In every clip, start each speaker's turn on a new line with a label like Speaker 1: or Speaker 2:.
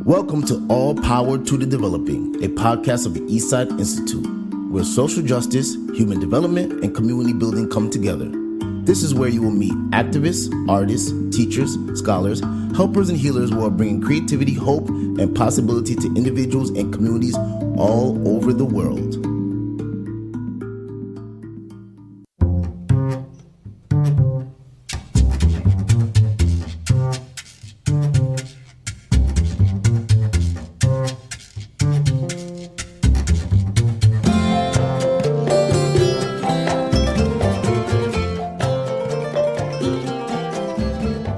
Speaker 1: Welcome to All Power to the Developing, a podcast of the Eastside Institute, where social justice, human development, and community building come together. This is where you will meet activists, artists, teachers, scholars, helpers, and healers who are bringing creativity, hope, and possibility to individuals and communities all over the world.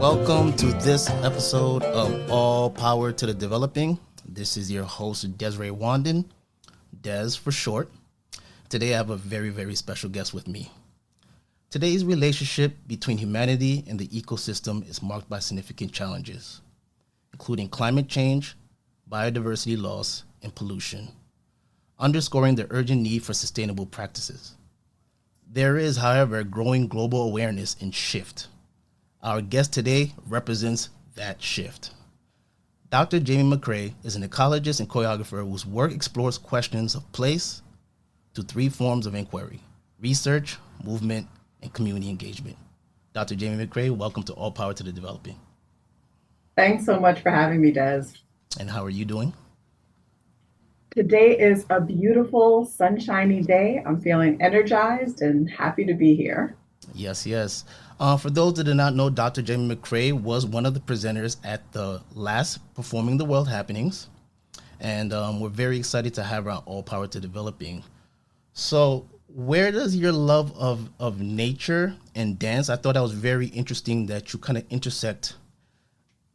Speaker 1: Welcome to this episode of All Power to the Developing. This is your host, Desire Wandan, Des for short. Today I have a very, very special guest with me. Today's relationship between humanity and the ecosystem is marked by significant challenges, including climate change, biodiversity loss, and pollution, underscoring the urgent need for sustainable practices. There is, however, growing global awareness and shift. Our guest today represents that shift. Dr. Jame McCray is an ecologist and choreographer whose work explores questions of place to three forms of inquiry: research, movement, and community engagement. Dr. Jame McCray, welcome to All Power to the Developing.
Speaker 2: Thanks so much for having me, Des.
Speaker 1: And how are you doing?
Speaker 2: Today is a beautiful, sunshiny day. I'm feeling energized and happy to be here.
Speaker 1: Yes. For those that do not know, Dr. Jame McCray was one of the presenters at the last Performing the World happenings. And we're very excited to have her on All Power to Developing. So where does your love of nature and dance, I thought that was very interesting that you kind of intersect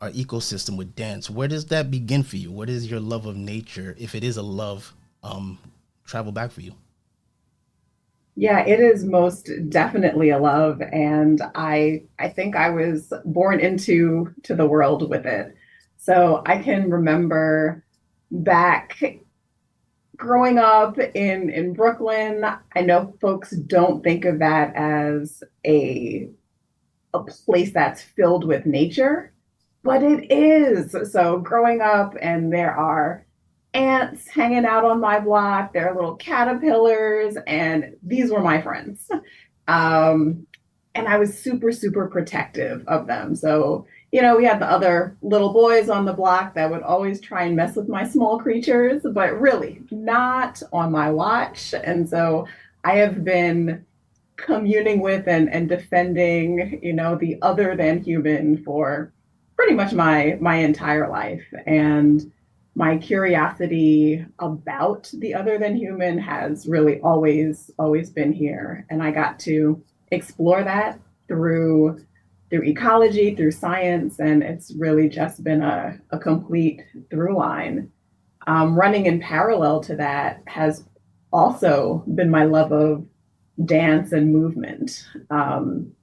Speaker 1: our ecosystem with dance. Where does that begin for you? What is your love of nature, if it is a love, travel back for you?
Speaker 2: Yeah, it is most definitely a love, and I think I was born into the world with it. So I can remember back growing up in Brooklyn. I know folks don't think of that as a place that's filled with nature, but it is. So growing up, and there are ants hanging out on my block. There are little caterpillars, and these were my friends. And I was super, super protective of them. So, we had the other little boys on the block that would always try and mess with my small creatures, but really not on my watch. And so I have been communing with and defending, the other than human for pretty much my entire life. And my curiosity about the other than human has really always been here. And I got to explore that through ecology, through science, and it's really just been a complete through line. Running in parallel to that has also been my love of dance and movement. And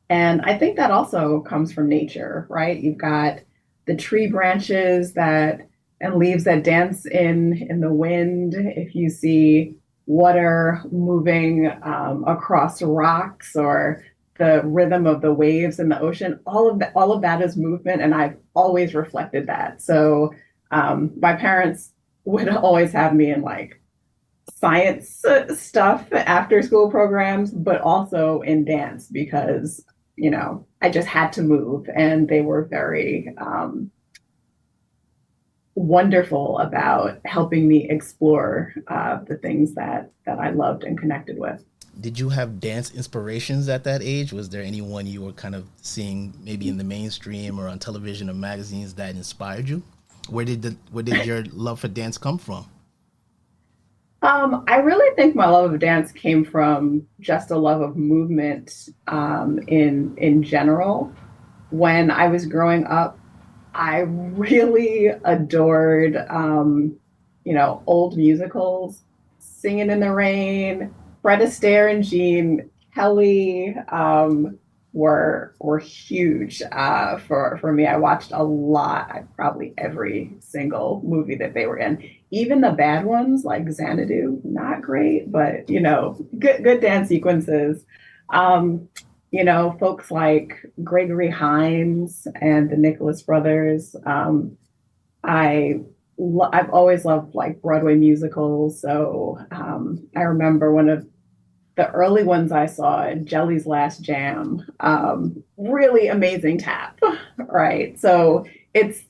Speaker 2: I think that also comes from nature, right? You've got the tree branches and leaves that dance in the wind. If you see water moving across rocks, or the rhythm of the waves in the ocean, all of that is movement, and I've always reflected that. So my parents would always have me in like science stuff, after school programs, but also in dance because I just had to move, and they were very wonderful about helping me explore the things that I loved and connected with.
Speaker 1: Did you have dance inspirations at that age? Was there anyone you were kind of seeing maybe in the mainstream or on television or magazines that inspired you? Where did your love for dance come from?
Speaker 2: I really think my love of dance came from just a love of movement in general. When I was growing up, I really adored, old musicals, Singing in the Rain. Fred Astaire and Gene Kelly were huge for me. I watched a lot, probably every single movie that they were in. Even the bad ones like Xanadu, not great, but good dance sequences. Folks like Gregory Hines and the Nicholas brothers. I've always loved like Broadway musicals. So I remember one of the early ones I saw, Jelly's Last Jam, really amazing tap, right? So it's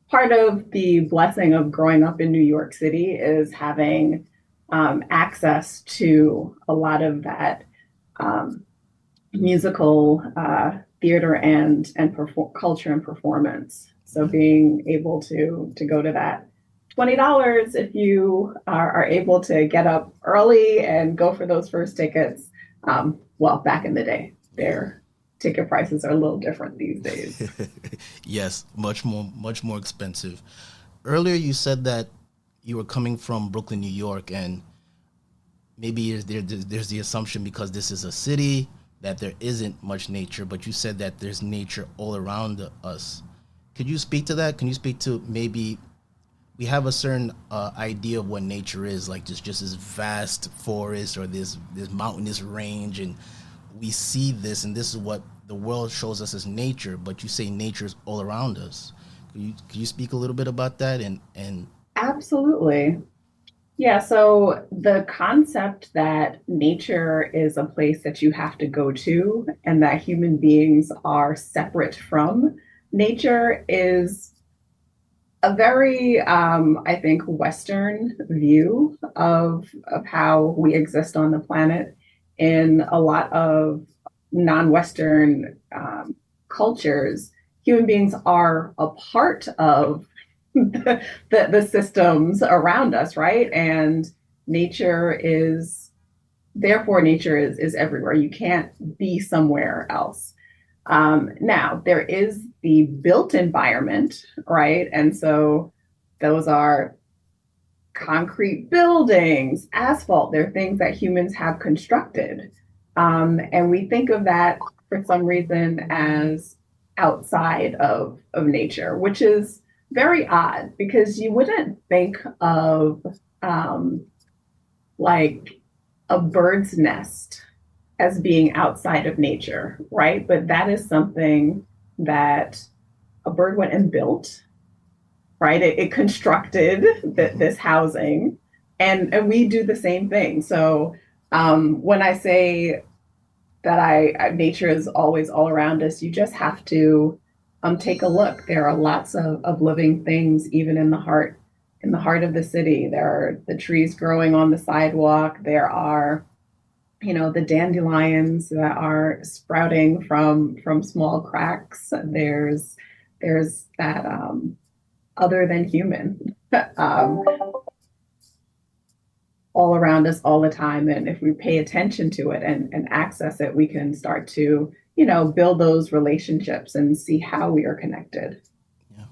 Speaker 2: part of the blessing of growing up in New York City is having access to a lot of that um, musical theater and culture and performance. So
Speaker 1: Mhm.
Speaker 2: being able to go to that $20 if you are able to get up early and go for those first tickets. Well, back in the day,
Speaker 1: Yeah.
Speaker 2: their ticket prices are a little different these days.
Speaker 1: Yes, much more expensive. Earlier, you said that you were coming from Brooklyn, New York, and maybe there's the assumption because this is a city that there isn't much nature, but you said that there's nature all around us. Could you speak to that? Can you speak to maybe we have a certain idea of what nature is, like just this vast forest or this mountainous range, and we see this, and this is what the world shows us as nature. But you say nature is all around us. Could you speak a little bit about that and
Speaker 2: Absolutely. Yeah, so the concept that nature is a place that you have to go to and that human beings are separate from nature is a very, I think, Western view of how we exist on the planet. In a lot of non-Western cultures, human beings are a part of the systems around us, right? And nature is therefore nature is everywhere. You can't be somewhere else. Now, there is the built environment, right? And so those are concrete buildings, asphalt. They're things that humans have constructed. And we think of that for some reason as outside of nature, which is very odd because you wouldn't think of um, like a bird's nest as being outside of nature, right? But that is something that a bird went and built, right? It constructed
Speaker 1: mhm.
Speaker 2: this housing, and we do the same thing. So when I say that nature is always all around us, you just have to take a look. There are lots of living things, even in the heart of the city. There are the trees growing on the sidewalk. There are the dandelions that are sprouting from small cracks. There's that other than human um, all around us all the time. And if we pay attention to it and access it, we can start to, build those relationships and see how we are connected.
Speaker 1: Yeah.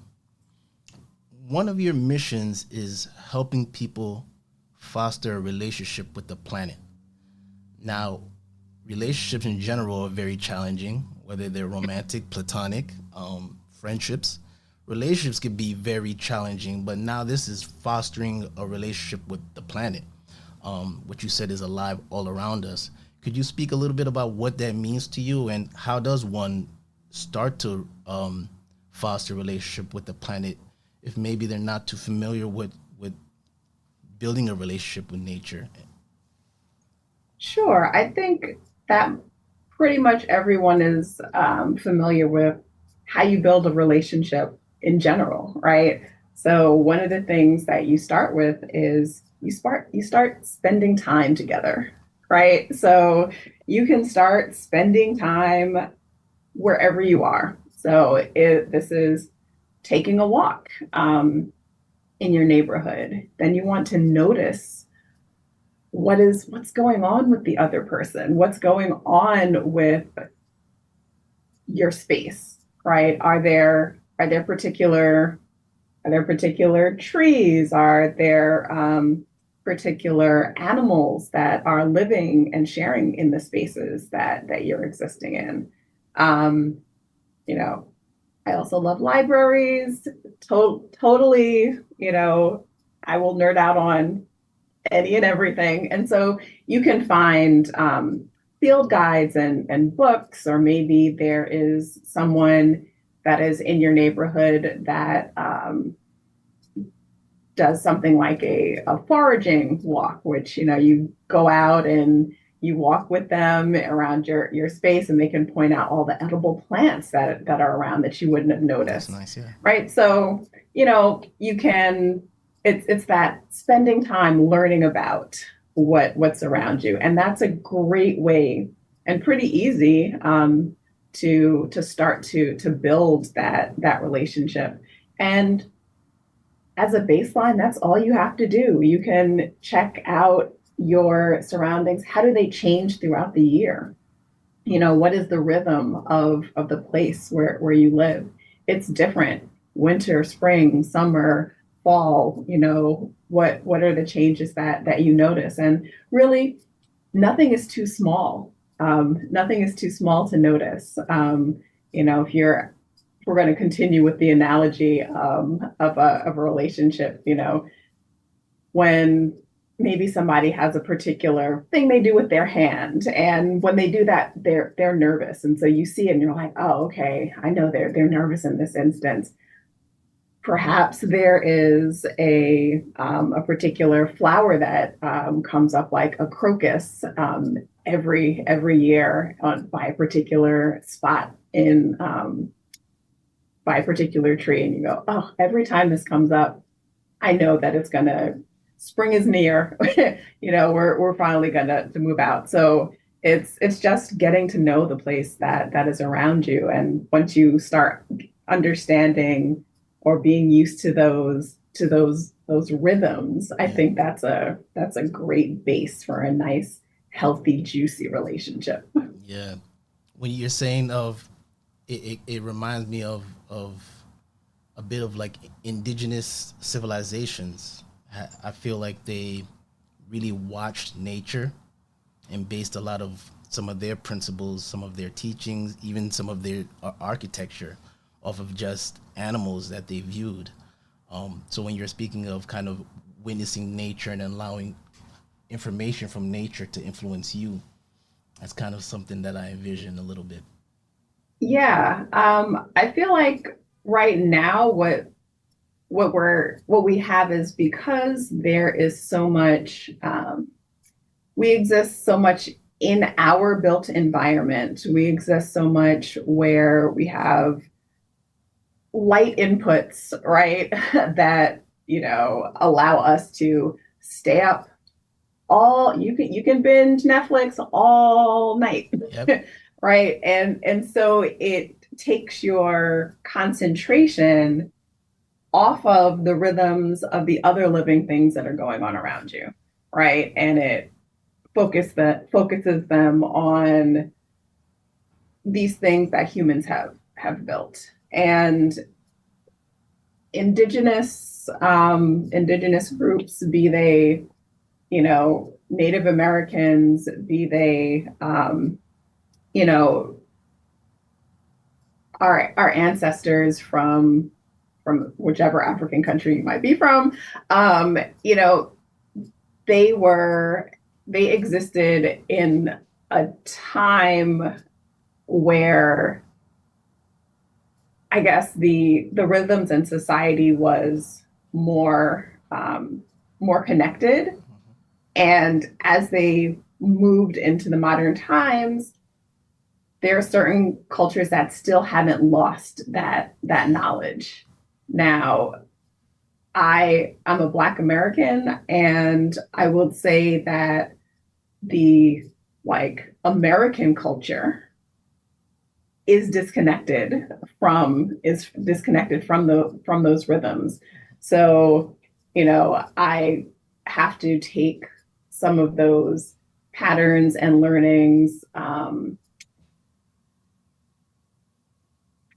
Speaker 1: One of your missions is helping people foster a relationship with the planet. Now, relationships in general are very challenging, whether they're romantic, platonic, friendships. Relationships can be very challenging, but now this is fostering a relationship with the planet, which you said is alive all around us. Could you speak a little bit about what that means to you and how does one start to foster a relationship with the planet if maybe they're not too familiar with building a relationship with nature?
Speaker 2: Sure. I think that pretty much everyone is familiar with how you build a relationship in general, right? So one of the things that you start with is you start spending time together, right? So you can start spending time wherever you are. So this is taking a walk in your neighborhood. Then you want to notice what's going on with the other person, what's going on with your space, right? Are there particular trees? Are there particular animals that are living and sharing in the spaces that you're existing in? Um, you know, I also love libraries. Totally, I will nerd out on any and everything. And so you can find field guides and books, or maybe there is someone that is in your neighborhood that does something like a foraging walk, which, you go out and you walk with them around your space, and they can point out all the edible plants that are around that you wouldn't have noticed.
Speaker 1: That's nice, yeah.
Speaker 2: Right. So, you can, it's that spending time learning about what's around you. And that's a great way and pretty easy to start to build that relationship. And as a baseline, that's all you have to do. You can check out your surroundings. How do they change throughout the year? What is the rhythm of the place where you live? It's different. Winter, spring, summer, fall, what are the changes that you notice? And really, nothing is too small. Nothing is too small to notice. If we're going to continue with the analogy of a relationship, when maybe somebody has a particular thing they do with their hand, and when they do that, they're nervous, and so you see it and you're like, oh, okay, I know they're nervous in this instance. Perhaps there is a particular flower that comes up, like a crocus, every year by a particular spot in by a particular tree, and you go, oh, every time this comes up, I know that it's gonna, spring is near. We're finally gonna to move out. So it's just getting to know the place that is around you, and once you start understanding or being used to those rhythms, I think that's a great base for a nice, healthy, juicy relationship.
Speaker 1: Yeah. When you're saying of it reminds me of a bit of like indigenous civilizations. I feel like they really watched nature and based a lot of some of their principles, some of their teachings, even some of their architecture off of just animals that they viewed. So when you're speaking of kind of witnessing nature and allowing information from nature to influence you, that's kind of something that I envision a little bit.
Speaker 2: Yeah, I feel like right now what we have is, because there is so much, we exist so much in our built environment. We exist so much where we have light inputs, right? That, allow us to stay up you can binge Netflix all night.
Speaker 1: Yep.
Speaker 2: Right. And so it takes your concentration off of the rhythms of the other living things that are going on around you. Right. And it focuses them on these things that humans have built. And indigenous groups, be they, Native Americans, be they, our ancestors from whichever African country you might be from, they existed in a time where, I guess, the rhythms in society was more connected. And as they moved into the modern times, there are certain cultures that still haven't lost that knowledge. Now, I'm a Black American, and I would say that the American culture is disconnected from those rhythms. So, I have to take some of those patterns and learnings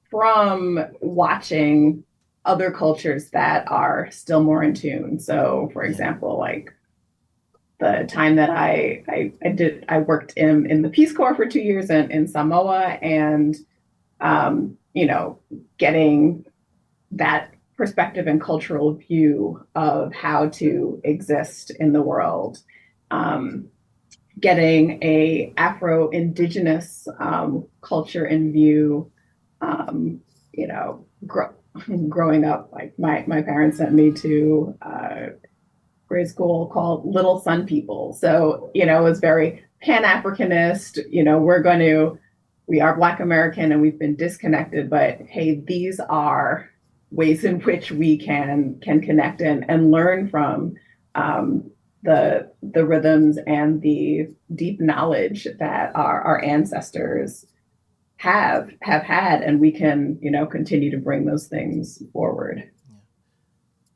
Speaker 2: from watching other cultures that are still more in tune. So, for example, like the time that I worked in the Peace Corps for 2 years in Samoa, and getting that perspective and cultural view of how to exist in the world. Getting a Afro-Indigenous culture in view, growing up, like my parents sent me to grade school called Little Sun People. So, it was very Pan-Africanist, we are Black American and we've been disconnected, but hey, these are ways in which we can connect and learn from the rhythms and the deep knowledge that our ancestors have had, and we can continue to bring those things forward.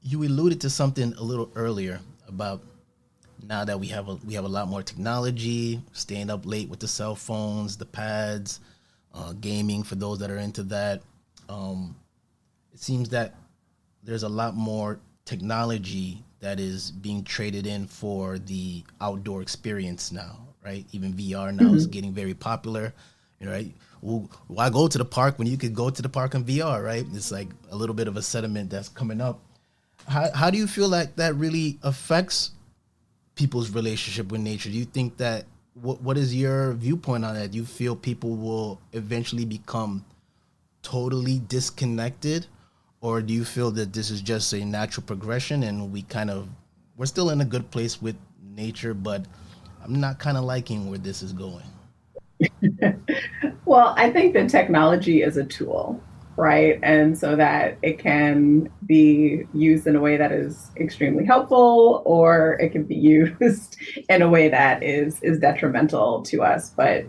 Speaker 1: You alluded to something a little earlier about now that we have a lot more technology, staying up late with the cell phones, the pads, gaming for those that are into that. It seems that there's a lot more technology that is being traded in for the outdoor experience now, right? Even VR now is getting very popular, right? Well, why go to the park when you could go to the park in VR, right? It's like a little bit of a sentiment that's coming up. How do you feel like that really affects people's relationship with nature? Do you think that, what is your viewpoint on that? Do you feel people will eventually become totally disconnected, or do you feel that this is just a natural progression and we're still in a good place with nature, but I'm not kind of liking where this is going?
Speaker 2: Well, I think that technology is a tool, right? And so that it can be used in a way that is extremely helpful, or it can be used in a way that is detrimental to us. But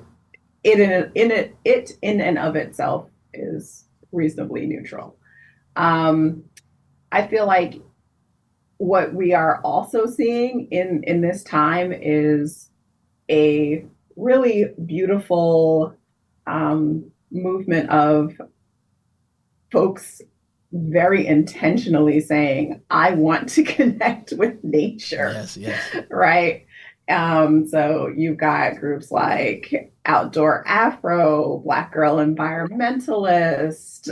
Speaker 2: it in and of itself is reasonably neutral. I feel like what we are also seeing in this time is a really beautiful movement of folks very intentionally saying, I want to connect with nature.
Speaker 1: Yes, yes.
Speaker 2: Right. So you've got groups like Outdoor Afro, Black Girl Environmentalist,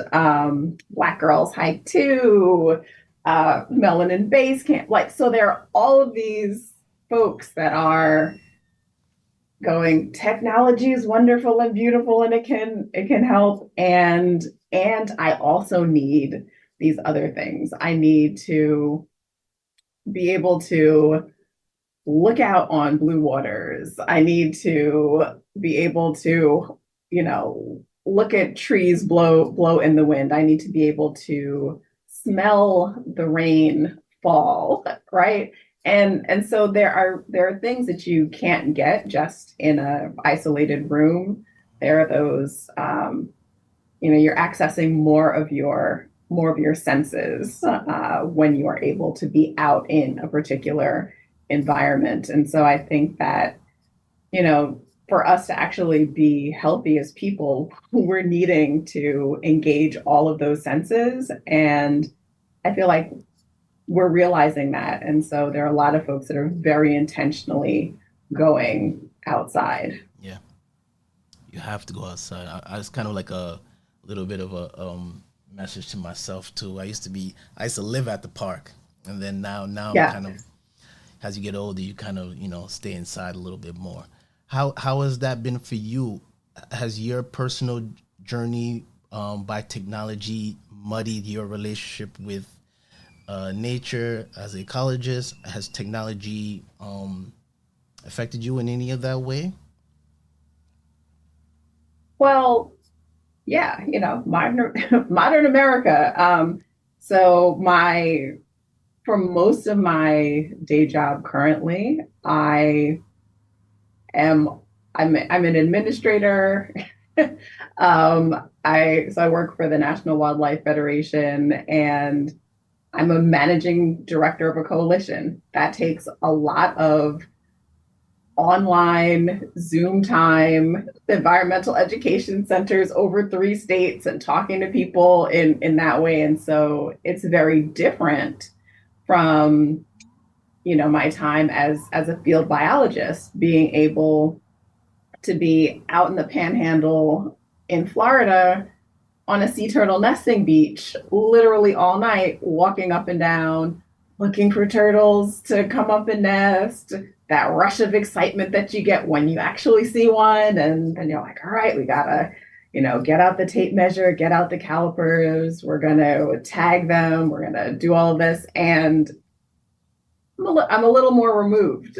Speaker 2: Black Girls Hike Too, Melanin Base Camp. So there are all of these folks that are going, technology is wonderful and beautiful and it can help, and I also need these other things. I need to be able to look out on blue waters. I need to be able to look at trees blow in the wind. I need to be able to smell the rain fall, right? And so there are things that you can't get just in a isolated room. There are those you're accessing more of your senses when you are able to be out in a particular environment. And so I think that for us to actually be healthy as people, we're needing to engage all of those senses, and I feel like we're realizing that. And so there are a lot of folks that are very intentionally going outside.
Speaker 1: Yeah, you have to go outside. I was kind of like a little bit of a message to myself too. I used to live at the park, and then now
Speaker 2: Yeah.
Speaker 1: I'm kind of, as you get older, you kind of stay inside a little bit more. How has that been for you? Has your personal journey by technology muddied your relationship with nature as an ecologist? Has technology affected you in any of that way?
Speaker 2: Well, yeah, modern America. So for most of my day job currently, am I'm an administrator. I work for the National Wildlife Federation, and I'm a managing director of a coalition. That takes a lot of online Zoom time, environmental education centers over 3 states, and talking to people in that way. And so it's very different from my time as a field biologist, being able to be out in the panhandle in Florida on a sea turtle nesting beach literally all night, walking up and down, looking for turtles to come up and nest, that rush of excitement that you get when you actually see one. And then you're like, all right, we gotta, get out the tape measure, get out the calipers, we're gonna tag them, we're gonna do all of this. And I'm a little more removed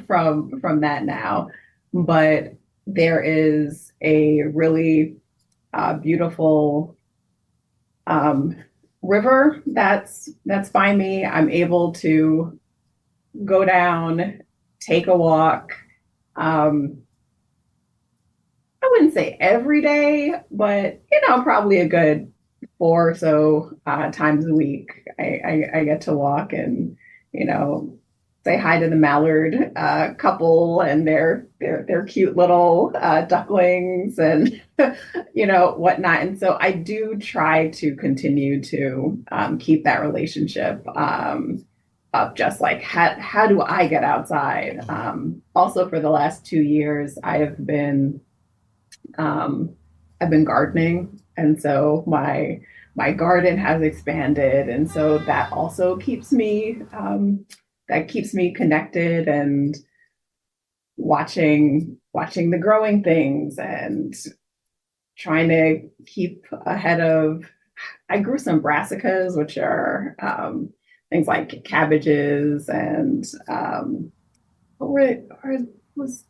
Speaker 2: from that now, but there is a really beautiful um, river that's by me. I'm able to go down, take a walk. Um, I wouldn't say every day, but probably a good four or so times a week. I get to walk and you know say hi to the mallard couple and their cute little ducklings and whatnot. And so I do try to continue to keep that relationship up. Just like how do I get outside? Also, for the last 2 years, um, I've been gardening, and so my garden has expanded, and so that keeps me connected and watching the growing things and trying to keep ahead of. I grew some brassicas, which are things like cabbages and what was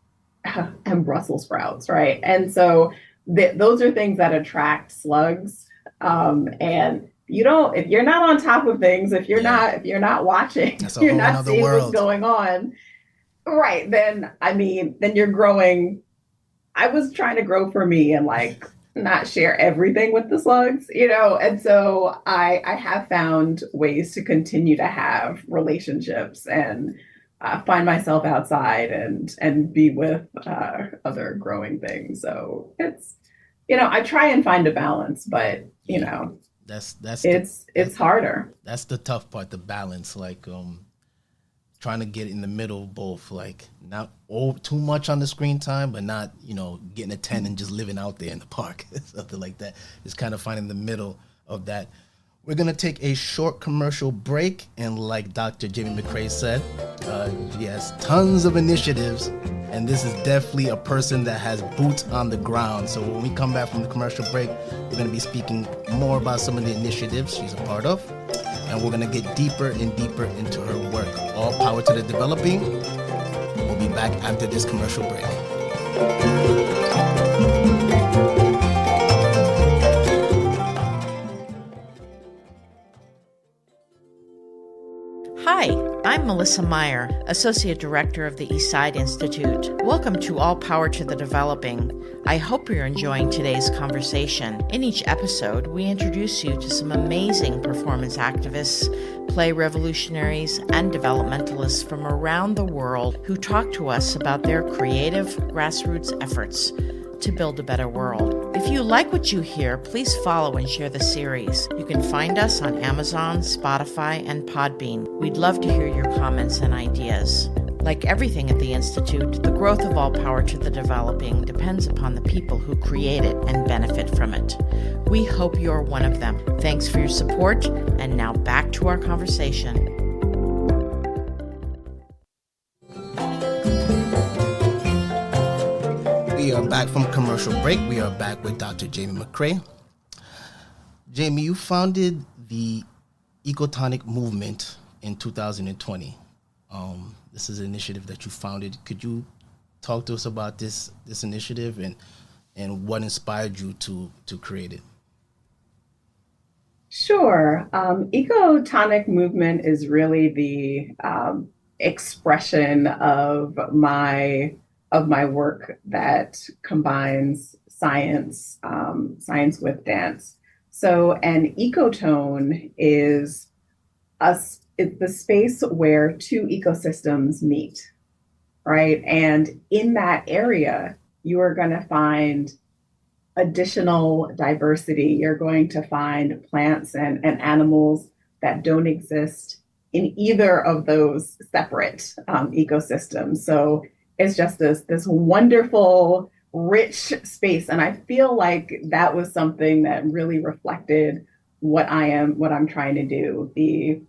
Speaker 2: and Brussels sprouts, right? And so those are things that attract slugs. And you don't if you're not on top of things, if you're not watching,
Speaker 1: That's
Speaker 2: if
Speaker 1: a
Speaker 2: you're
Speaker 1: whole
Speaker 2: not
Speaker 1: nother
Speaker 2: seeing what's
Speaker 1: world.
Speaker 2: going on, right? Then you're growing. I was trying to grow for me and like not share everything with the slugs, and so I have found ways to continue to have relationships and find myself outside and be with other growing things. So I try and find a balance, but
Speaker 1: Yeah, that's the
Speaker 2: it's harder.
Speaker 1: that's the tough part, the balance. Like trying to get in the middle of both, like not too much on the screen time, but not getting a tent and just living out there in the park, something like that. Just kind of finding the middle of that. We're gonna take a short commercial break, and like Dr. Jame McCray said, she has tons of initiatives, and this is definitely a person that has boots on the ground. So when we come back from the commercial break, we're gonna be speaking more about some of the initiatives she's a part of, and we're gonna get deeper and deeper into her work. All power to the developing. We'll be back after this commercial break.
Speaker 3: Hi, I'm Melissa Meyer, Associate Director of the Eastside Institute. Welcome to All Power to the Developing. I hope you're enjoying today's conversation. In each episode, we introduce you to some amazing performance activists, play revolutionaries, and developmentalists from around the world who talk to us about their creative grassroots efforts to build a better world. If you like what you hear, please follow and share the series. You can find us on Amazon, Spotify, and Podbean. We'd love to hear your comments and ideas. Like everything at the Institute, the growth of All Power to the Developing depends upon the people who create it and benefit from it. We hope you're one of them. Thanks for your support, and now back to our conversation.
Speaker 1: We are back from commercial break. We are back with Dr. Jame McCray. Jame, you founded the Ecotonic Movement in 2020. This is an initiative that you founded. Could you talk to us about this initiative and what inspired you to create it?
Speaker 2: Sure. Ecotonic movement is really the expression of my work that combines science with dance. So an ecotone it's the space where two ecosystems meet, right? And in that area, you are going to find additional diversity. You're going to find plants and animals that don't exist in either of those separate ecosystems. So it's just this wonderful, rich space. And I feel like that was something that really reflected what I'm trying to do. The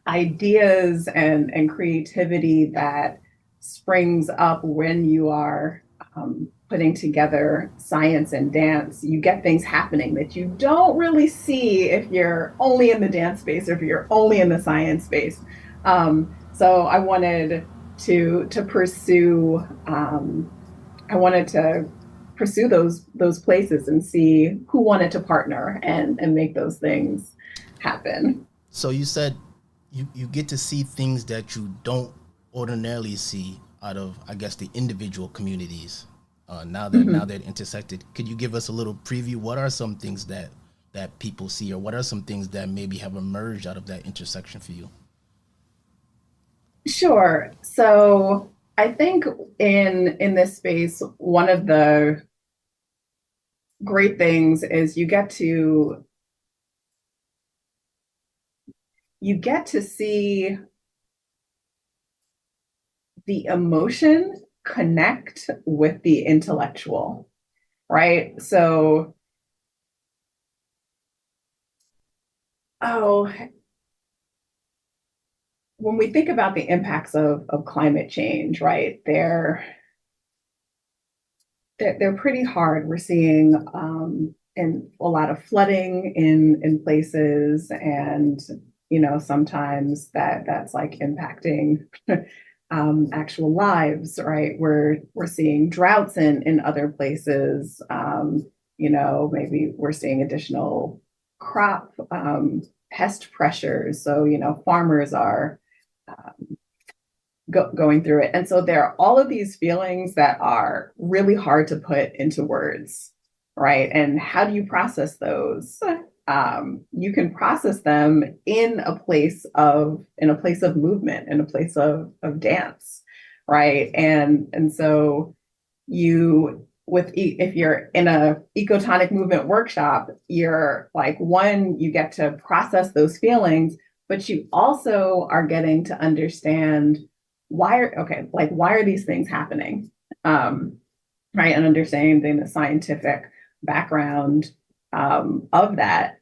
Speaker 2: ideas and creativity that springs up when you are putting together science and dance. You get things happening that you don't really see if you're only in the dance space or if you're only in the science space. So I wanted to pursue I wanted to pursue those places and see who wanted to partner and make those things happen.
Speaker 1: So you said you get to see things that you don't ordinarily see out of, I guess, the individual communities. Now
Speaker 2: Mhm.
Speaker 1: that intersected, could you give us a little preview? What are some things that people see, or what are some things that maybe have emerged out of that intersection for you?
Speaker 2: Sure. So I think in this space, one of the great things is you get to see the emotion connect with the intellectual, right? So, oh, when we think about the impacts of climate change, right, they're pretty hard. We're seeing in a lot of flooding in places, and sometimes that's like impacting actual lives, right? We're seeing droughts in other places. Maybe we're seeing additional crop pest pressures. So farmers are going through it. And so there are all of these feelings that are really hard to put into words, right? And how do you process those? You can process them in a place of movement, in a place of dance, right? And so if you're in a ecotonic movement workshop, you're like, one, you get to process those feelings, but you also are getting to understand why are these things happening? Right. And understanding the scientific background of that.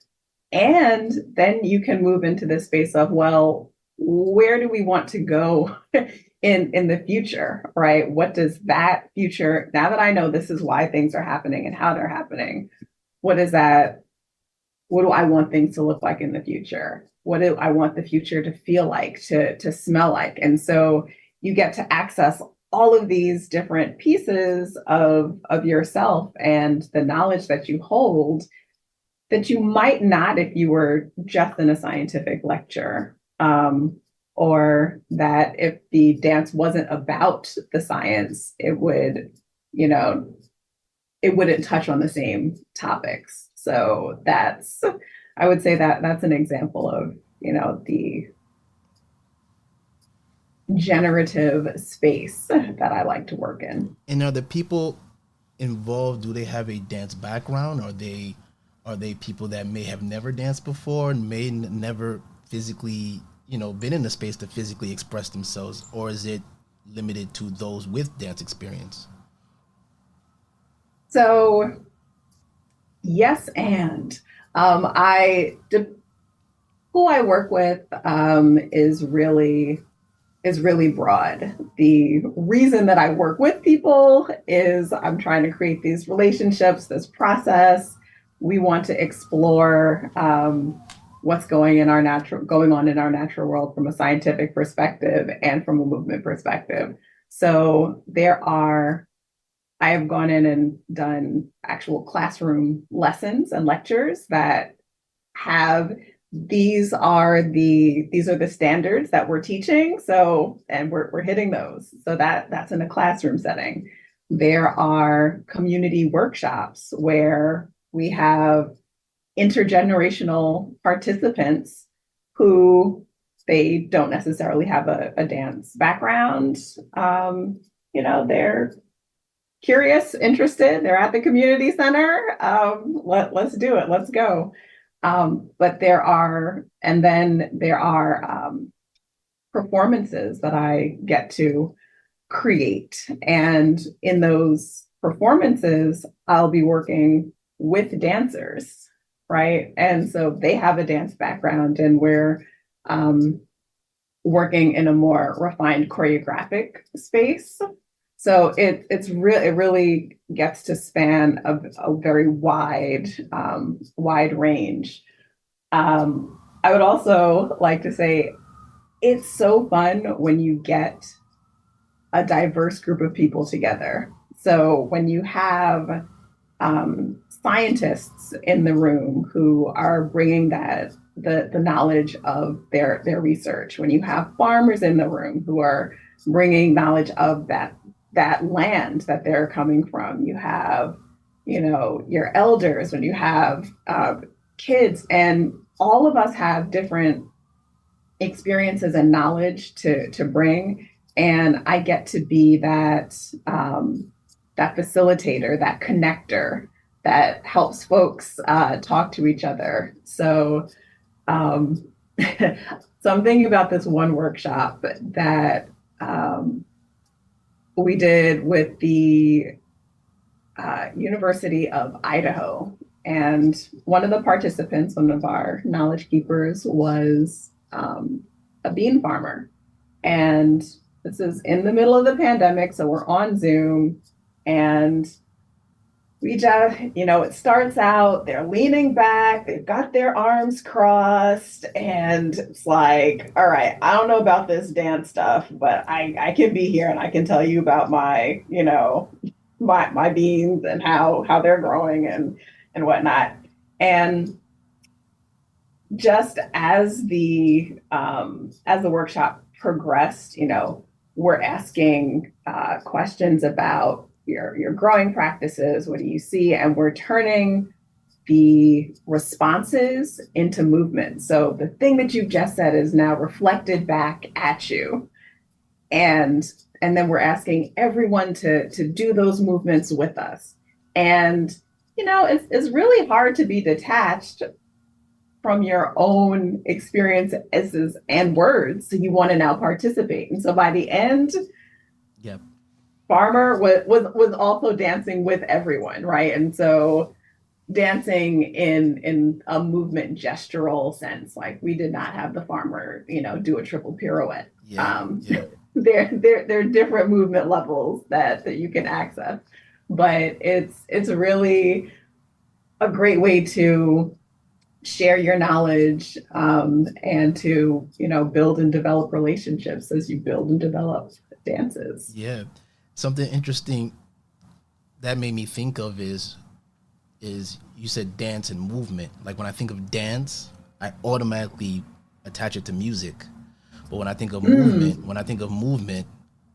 Speaker 2: And then you can move into this space of, well, where do we want to go in the future, right? What does that future, now that I know this is why things are happening and how they're happening, what is that? What do I want things to look like in the future? What do I want the future to feel like, to smell like? And so you get to access all of these different pieces of yourself and the knowledge that you hold that you might not if you were just in a scientific lecture. Or that if the dance wasn't about the science, you know, it wouldn't touch on the same topics. So I would say that's an example of, the generative space that I like to work in.
Speaker 1: And are the people involved, do they have a dance background? Are they people that may have never danced before and may never physically, been in a space to physically express themselves, or is it limited to those with dance experience?
Speaker 2: So yes, and I who I work with is really broad. The reason that I work with people is I'm trying to create these relationships, this process. We want to explore what's going on in our natural world from a scientific perspective and from a movement perspective. So I have gone in and done actual classroom lessons and lectures that have these are the standards that we're teaching. So, and we're hitting those. So that's in a classroom setting. There are community workshops where we have intergenerational participants who they don't necessarily have a dance background. They're curious, interested. They're at the community center. Let's do it. Let's go. But there are performances that I get to create. And in those performances, I'll be working with dancers, right? And so they have a dance background, and we're um, working in a more refined choreographic space. So it really gets to span a very wide range. I would also like to say it's so fun when you get a diverse group of people together. So when you have scientists in the room who are bringing the knowledge of their research, when you have farmers in the room who are bringing knowledge of that land that they're coming from, you have, your elders, when you have kids, and all of us have different experiences and knowledge to bring, and I get to be that facilitator, that connector that helps folks talk to each other. So, so I'm thinking about this one workshop that we did with the University of Idaho. And one of the participants, one of our knowledge keepers, was a bean farmer. And this is in the middle of the pandemic, so we're on Zoom. And we just, it starts out, they're leaning back, they've got their arms crossed, and it's like, all right, I don't know about this dance stuff, but I can be here and I can tell you about my, my beans and how they're growing and whatnot. And just as the workshop progressed, we're asking questions about your growing practices. What do you see? And we're turning the responses into movement. So the thing that you've just said is now reflected back at you. And then we're asking everyone to do those movements with us. And, it's really hard to be detached from your own experiences and words. So you want to now participate. And so by the end,
Speaker 1: yep.
Speaker 2: Farmer was also dancing with everyone, right? And so dancing in a movement gestural sense, like we did not have the farmer, do a triple pirouette.
Speaker 1: Yeah.
Speaker 2: There are different movement levels that you can access, but it's really a great way to share your knowledge and to build and develop relationships as you build and develop dances.
Speaker 1: Yeah. Something interesting that made me think of is you said dance and movement. Like when I think of dance, I automatically attach it to music. But when I think of movement,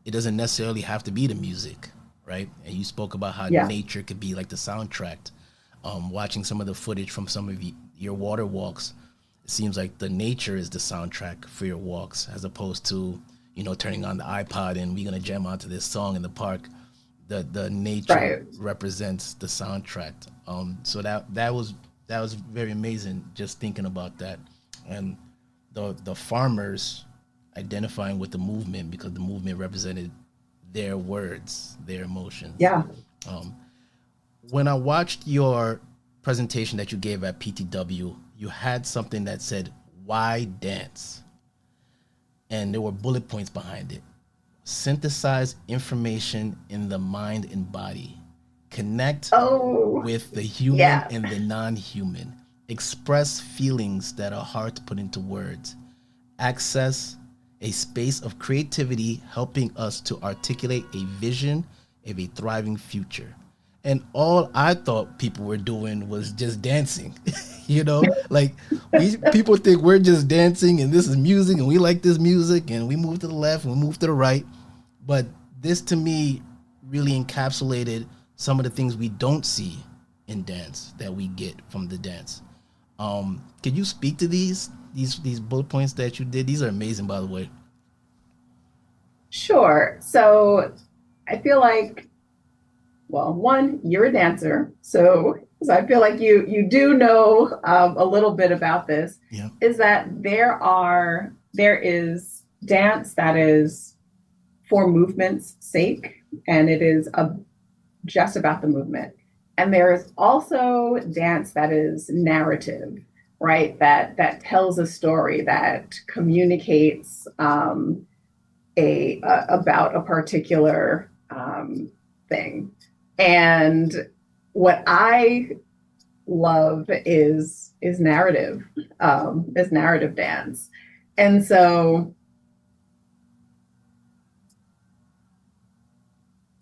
Speaker 1: it doesn't necessarily have to be the music, right? And you spoke about how nature could be like the soundtrack. Watching some of the footage from some of your water walks, it seems like the nature is the soundtrack for your walks, as opposed to turning on the iPod and we're gonna jam onto this song in the park. The nature represents the soundtrack. So that was very amazing. Just thinking about that, and the farmers identifying with the movement because the movement represented their words, their emotions.
Speaker 2: Yeah.
Speaker 1: When I watched your presentation that you gave at PTW, you had something that said, "Why dance?" And there were bullet points behind it. Synthesize information in the mind and body. Connect with the human and the non-human. Express feelings that are hard to put into words. Access a space of creativity, helping us to articulate a vision of a thriving future. And all I thought people were doing was just dancing. Like people think we're just dancing and this is music and we like this music and we move to the left and we move to the right. But this to me really encapsulated some of the things we don't see in dance that we get from the dance. Could you speak to these bullet points that you did? These are amazing, by the way.
Speaker 2: Sure. So I feel like, well, one, you're a dancer, so I feel like you do know a little bit about this.
Speaker 1: Yeah.
Speaker 2: Is that there is dance that is for movement's sake, and it is just about the movement, and there is also dance that is narrative, right? That tells a story, that communicates about a particular thing. And what I love is narrative dance. And so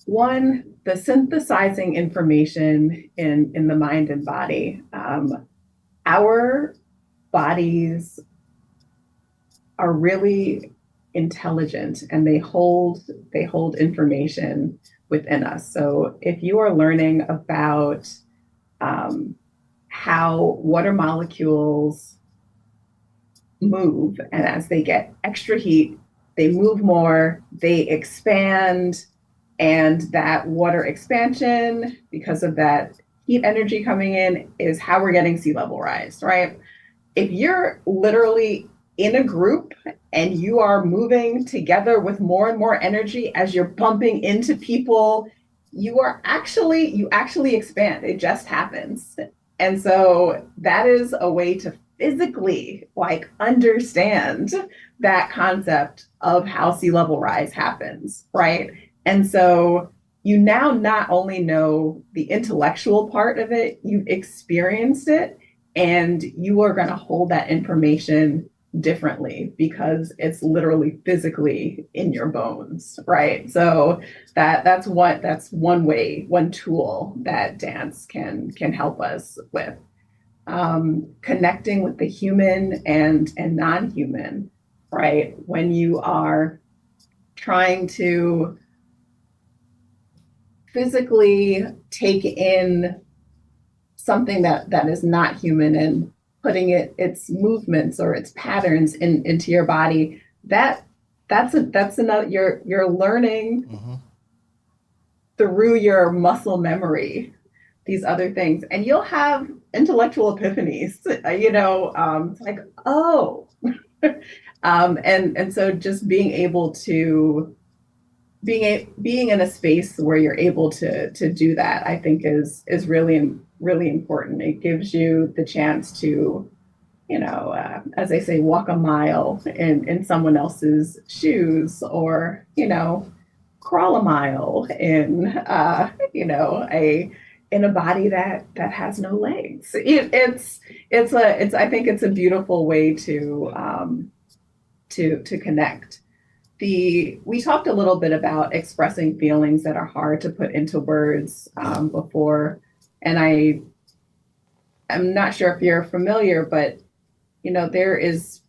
Speaker 2: One, the synthesizing information in the mind and body. Our bodies are really intelligent, and they hold information within us. So if you are learning about how water molecules move, and as they get extra heat, they move more, they expand, and that water expansion, because of that heat energy coming in, is how we're getting sea level rise, right? If you're literally in a group and you are moving together with more and more energy as you're bumping into people, you actually expand. It just happens. And so that is a way to physically like understand that concept of how sea level rise happens, right? And so you now not only know the intellectual part of it, you've experienced it, and you are going to hold that information differently because it's literally physically in your bones, right? So that's one way, one tool that dance can help us with. Connecting with the human and non-human, right? When you are trying to physically take in something that is not human and putting its movements or its patterns into your body, that's another, you're learning through your muscle memory these other things, and you'll have intellectual epiphanies, it's like, oh. And so just being able to being in a space where you're able to do that, I think is really, really important. It gives you the chance to, as they say, walk a mile in someone else's shoes, or, crawl a mile in a body that has no legs. I think it's a beautiful way to connect. We talked a little bit about expressing feelings that are hard to put into words before, and I'm not sure if you're familiar, but there is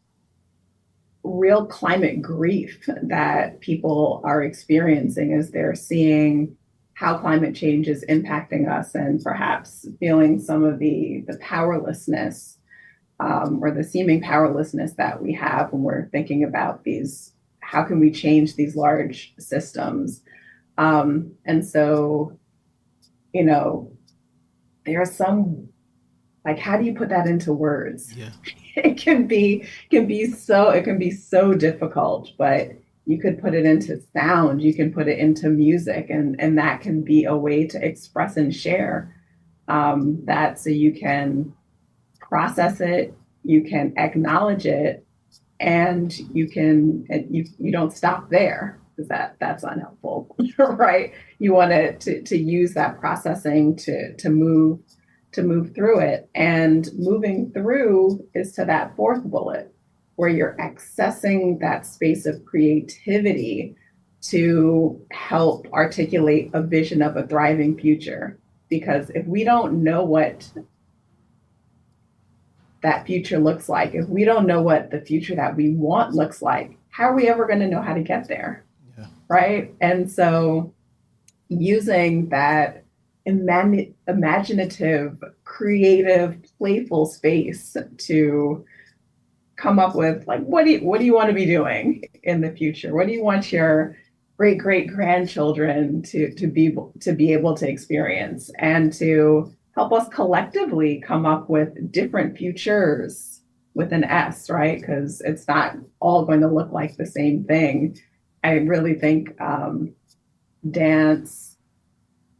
Speaker 2: real climate grief that people are experiencing as they're seeing how climate change is impacting us, and perhaps feeling some of the powerlessness or the seeming powerlessness that we have when we're thinking about these. How can we change these large systems? And so, there are some, like, how do you put that into words?
Speaker 1: Yeah.
Speaker 2: It can be so difficult, but you could put it into sound, you can put it into music, and that can be a way to express and share that, so you can process it, you can acknowledge it, and you don't stop there, because that's unhelpful. Right? You want to use that processing to move through it, and moving through is to that fourth bullet, where you're accessing that space of creativity to help articulate a vision of a thriving future. Because if we don't know what that future looks like, if we don't know what the future that we want looks like, how are we ever going to know how to get there? Yeah. Right? And so using that imaginative, creative, playful space to come up with, like, what do you want to be doing in the future? What do you want your great grandchildren to be able to experience, and to help us collectively come up with different futures with an S, right? Because it's not all going to look like the same thing. I really think dance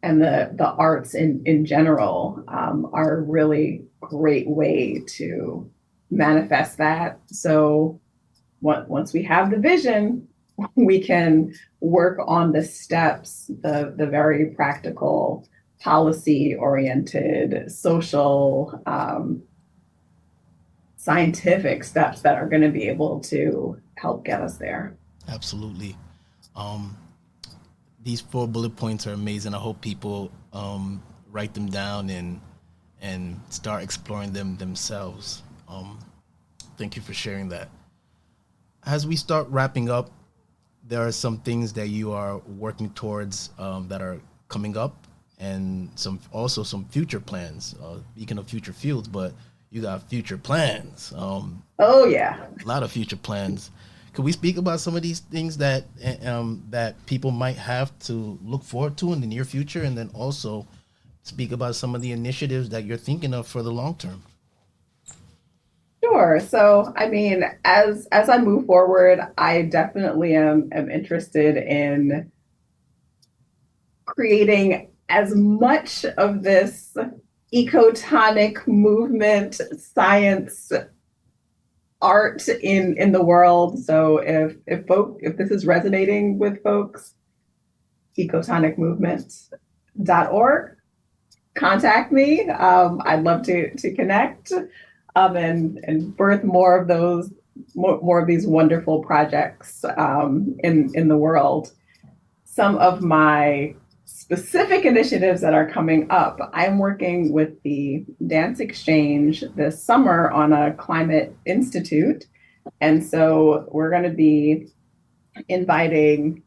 Speaker 2: and the arts in general are a really great way to manifest that. So once we have the vision, we can work on the steps, the very practical, policy-oriented, social, scientific steps that are going to be able to help get us there.
Speaker 1: Absolutely. these 4 bullet points are amazing. I hope people write them down and start exploring them themselves. Thank you for sharing that. As we start wrapping up, there are some things that you are working towards that are coming up, and some future plans. Speaking of future fields, but you got future plans.
Speaker 2: Oh yeah.
Speaker 1: A lot of future plans. Could we speak about some of these things that that people might have to look forward to in the near future, and then also speak about some of the initiatives that you're thinking of for the long term?
Speaker 2: Sure. So, I mean, as I move forward, I definitely am interested in creating as much of this ecotonic movement, science, art in the world. So if this is resonating with folks, ecotonicmovement.org, contact me. I'd love to connect and birth more of these wonderful projects in the world. Some of my specific initiatives that are coming up, I'm working with the Dance Exchange this summer on a climate institute. And so we're going to be inviting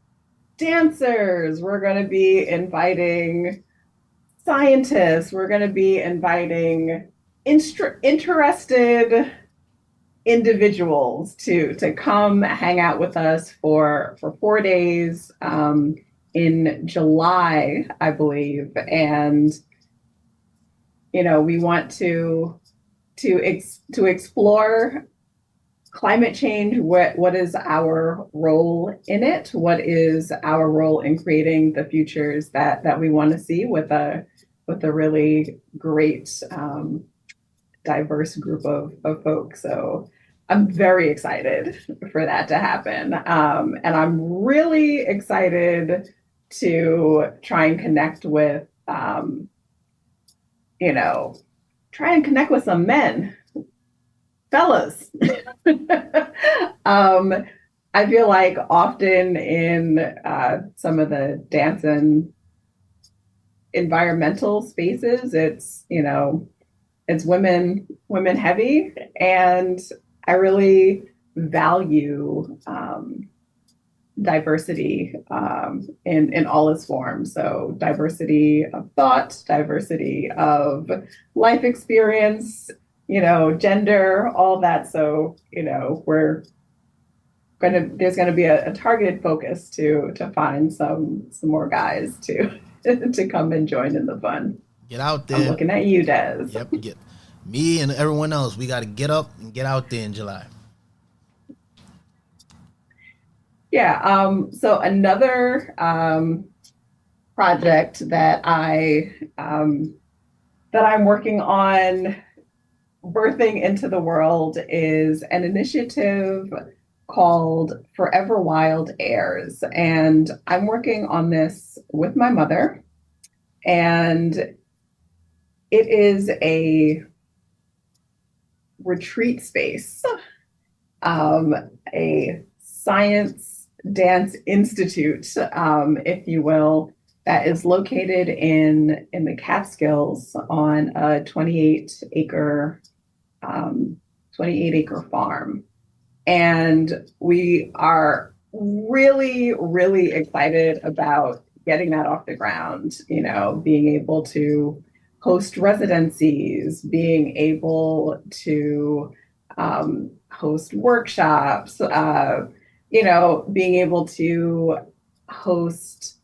Speaker 2: dancers, we're going to be inviting scientists, we're going to be inviting interested individuals to come hang out with us for 4 days in July, I believe. And we want to explore climate change. What is our role in it? What is our role in creating the futures that we want to see with a really great diverse group of folks. So I'm very excited for that to happen. And I'm really excited to try and connect with, some men, fellas. I feel like often in some of the dance and environmental spaces, it's women heavy, and I really value diversity in all its forms. So diversity of thought, diversity of life experience, gender, all that. So there's gonna be a targeted focus to find some more guys to to come and join in the fun.
Speaker 1: Get out there.
Speaker 2: I'm looking at you, Des.
Speaker 1: Yep. Get me and everyone else. We got to get up and get out there in July.
Speaker 2: Yeah. So another project that I'm working on birthing into the world is an initiative called Forever Wild Airs, and I'm working on this with my mother, and it is a retreat space, a science dance institute, if you will, that is located in the Catskills on a 28-acre farm. And we are really, really excited about getting that off the ground, being able to host residencies, being able to host workshops, being able to host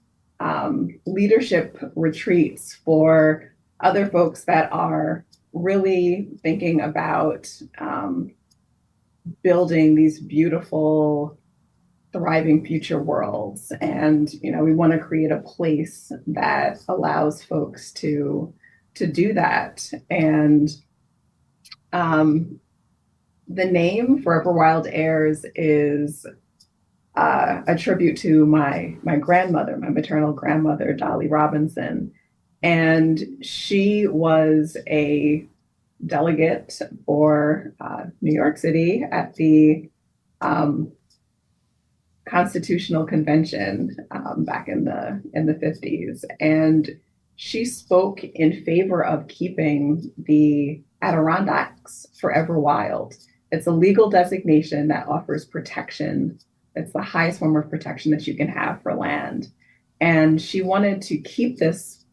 Speaker 2: leadership retreats for other folks that are really thinking about building these beautiful, thriving future worlds. And, we want to create a place that allows folks to do that. And the name Forever Wild Airs is a tribute to my grandmother, my maternal grandmother, Dolly Robinson. And she was a delegate for New York City at the Constitutional Convention back in the 50s, and she spoke in favor of keeping the Adirondacks forever wild. It's a legal designation that offers protection. It's the highest form of protection that you can have for land. And she wanted to keep this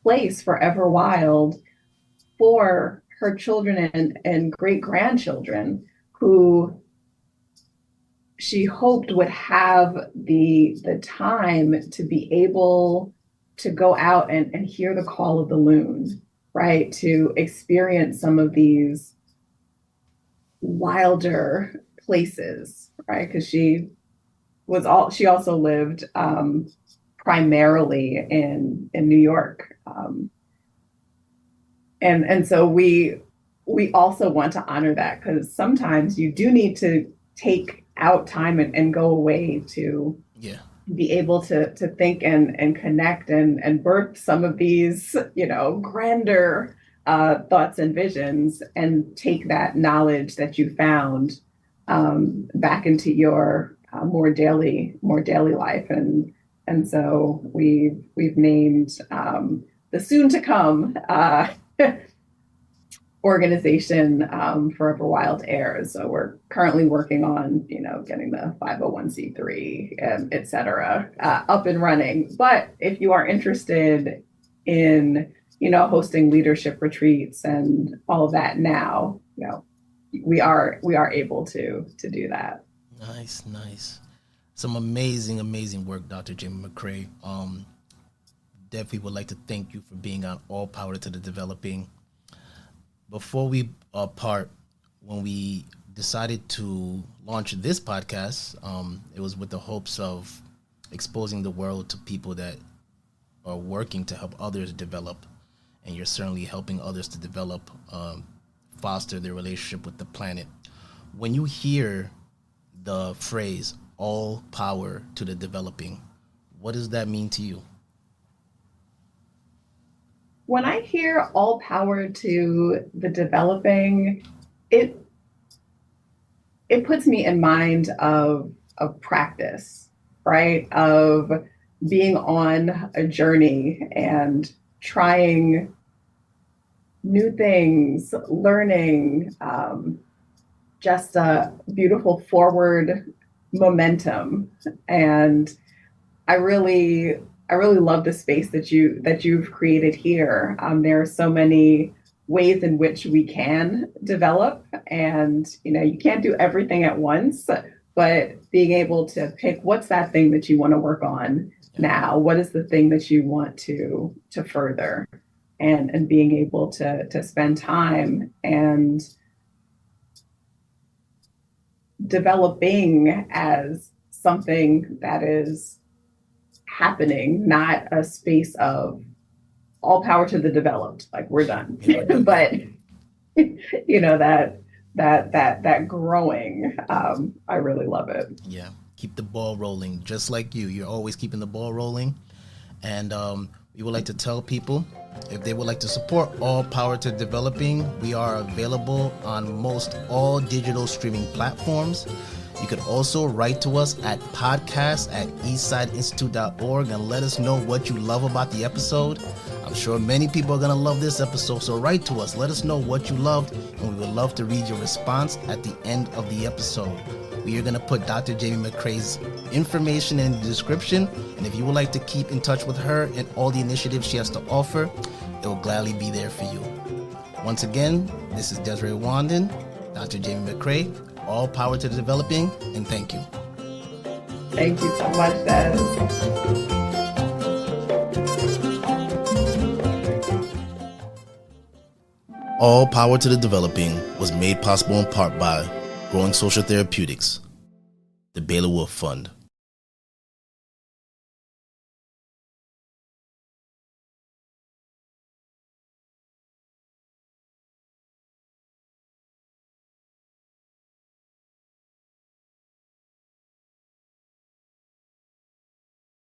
Speaker 2: place forever wild for her children and great grandchildren who she hoped would have the time to be able to go out and hear the call of the loon, right? To experience some of these wilder places, right? Because she also lived primarily in New York. And so we also want to honor that, because sometimes you do need to take out time and go away to be able to think and connect and birth some of these, grander thoughts and visions, and take that knowledge that you found back into your more daily life. And so we've named the soon to come organization Forever Wild Heirs. So we're currently working on, getting the 501c3, et cetera, up and running. But if you are interested in, hosting leadership retreats and all of that now, we are able to do that.
Speaker 1: Nice. Some amazing work, Dr. Jame McCray. Definitely would like to thank you for being on All Power to the Developing. Before we part, when we decided to launch this podcast, it was with the hopes of exposing the world to people that are working to help others develop. And you're certainly helping others to develop, foster their relationship with the planet. When you hear the phrase, all power to the developing, what does that mean to you?
Speaker 2: When I hear all power to the developing, it puts me in mind of practice, right? Of being on a journey and trying new things, learning, just a beautiful forward momentum. And I really love the space that you've created here. There are so many ways in which we can develop, and you can't do everything at once, but being able to pick what's that thing that you want to work on now, what is the thing that you want to further, and being able to spend time and developing as something that is happening, not a space of all power to the developed, like we're done, but that growing, I really love it.
Speaker 1: Yeah, keep the ball rolling, just like you're always keeping the ball rolling. And we would like to tell people, if they would like to support All Power to Developing, we are available on most all digital streaming platforms. You could also write to us at podcast@eastsideinstitute.org and let us know what you love about the episode. I'm sure many people are going to love this episode, so write to us. Let us know what you loved, and we would love to read your response at the end of the episode. We are going to put Dr. Jame McCray's information in the description, and if you would like to keep in touch with her and all the initiatives she has to offer, it will gladly be there for you. Once again, this is Desire Wandan, Dr. Jame McCray, All Power to the Developing, and thank you.
Speaker 2: Thank you so much, Des.
Speaker 1: All Power to the Developing was made possible in part by Growing Social Therapeutics, the Baylor Wolf Fund.